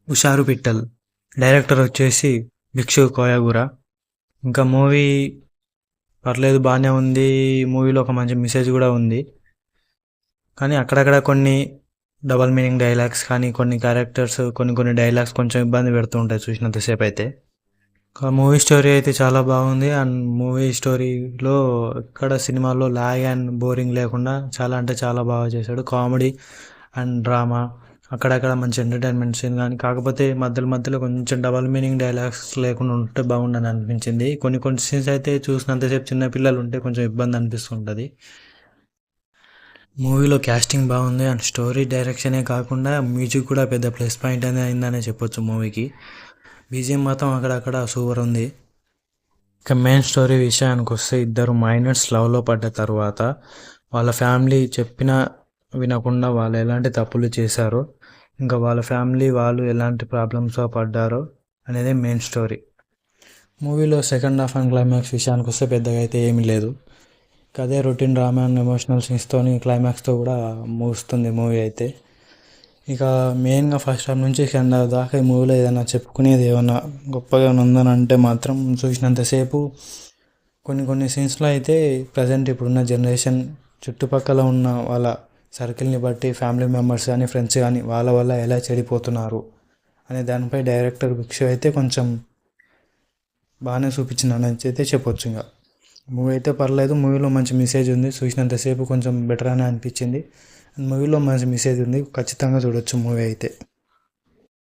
హుషారు పిట్టల్. డైరెక్టర్ వచ్చేసి భిక్షు కోయగూర. ఇంకా మూవీ పర్లేదు, బాగానే ఉంది. మూవీలో ఒక మంచి మెసేజ్ కూడా ఉంది. కానీ అక్కడక్కడ కొన్ని డబల్ మీనింగ్ డైలాగ్స్ కానీ, కొన్ని క్యారెక్టర్స్ కొన్ని కొన్ని డైలాగ్స్ కొంచెం ఇబ్బంది పెడుతూ ఉంటాయి చూసినంతసేపు అయితే. మూవీ స్టోరీ అయితే చాలా బాగుంది. అండ్ మూవీ స్టోరీలో ఇక్కడ సినిమాలో లాగ్ అండ్ బోరింగ్ లేకుండా చాలా అంటే చాలా బాగా చేశాడు. కామెడీ అండ్ డ్రామా, అక్కడక్కడ మంచి ఎంటర్టైన్మెంట్ సీన్ కానీ, కాకపోతే మధ్యలో మధ్యలో కొంచెం డబల్ మీనింగ్ డైలాగ్స్ లేకుండా ఉంటే బాగుండని అనిపించింది. కొన్ని కొన్ని సీన్స్ అయితే చూసినంతసేపు చిన్నపిల్లలు ఉంటే కొంచెం ఇబ్బంది అనిపిస్తుంటుంది. మూవీలో క్యాస్టింగ్ బాగుంది అండ్ స్టోరీ డైరెక్షనే కాకుండా మ్యూజిక్ కూడా పెద్ద ప్లస్ పాయింట్ అనేది అయిందనే చెప్పొచ్చు మూవీకి. బీజిఎం మాత్రం అక్కడక్కడ సూపర్ ఉంది. ఇక మెయిన్ స్టోరీ విషయానికి వస్తే, ఇద్దరు మైనర్స్ లవ్లో పడ్డ తర్వాత వాళ్ళ ఫ్యామిలీ చెప్పినా వినకుండా వాళ్ళు ఎలాంటి తప్పులు చేశారో, ఇంకా వాళ్ళ ఫ్యామిలీ వాళ్ళు ఎలాంటి ప్రాబ్లమ్స్లో పడ్డారో అనేది మెయిన్ స్టోరీ. మూవీలో సెకండ్ హాఫ్ అండ్ క్లైమాక్స్ విషయానికి వస్తే పెద్దగా అయితే ఏమీ లేదు. అదే రొటీన్ డ్రామా అండ్ ఎమోషనల్ సీన్స్తోని క్లైమాక్స్తో కూడా ముగుస్తుంది మూవీ అయితే. ఇక మెయిన్గా ఫస్ట్ హాఫ్ నుంచి సెకండ్ హాఫ్ దాకా ఈ మూవీలో ఏదైనా చెప్పుకునేది ఏమన్నా గొప్పగా ఉందని అంటే మాత్రం, చూసినంతసేపు కొన్ని కొన్ని సీన్స్లో అయితే ప్రజెంట్ ఇప్పుడున్న జనరేషన్ చుట్టుపక్కల ఉన్న వాళ్ళ సర్కిల్ని బట్టి ఫ్యామిలీ మెంబర్స్ కానీ ఫ్రెండ్స్ కానీ వాళ్ళ వల్ల ఎలా చెడిపోతున్నారు అనే దానిపై డైరెక్టర్ భిక్షు అయితే కొంచెం బాగానే చూపించిందని అయితే చెప్పొచ్చు. ఇంకా మూవీ అయితే పర్లేదు, మూవీలో మంచి మెసేజ్ ఉంది. చూసినంతసేపు కొంచెం బెటర్ అని అనిపించింది. మూవీలో మంచి మెసేజ్ ఉంది, ఖచ్చితంగా చూడొచ్చు మూవీ అయితే.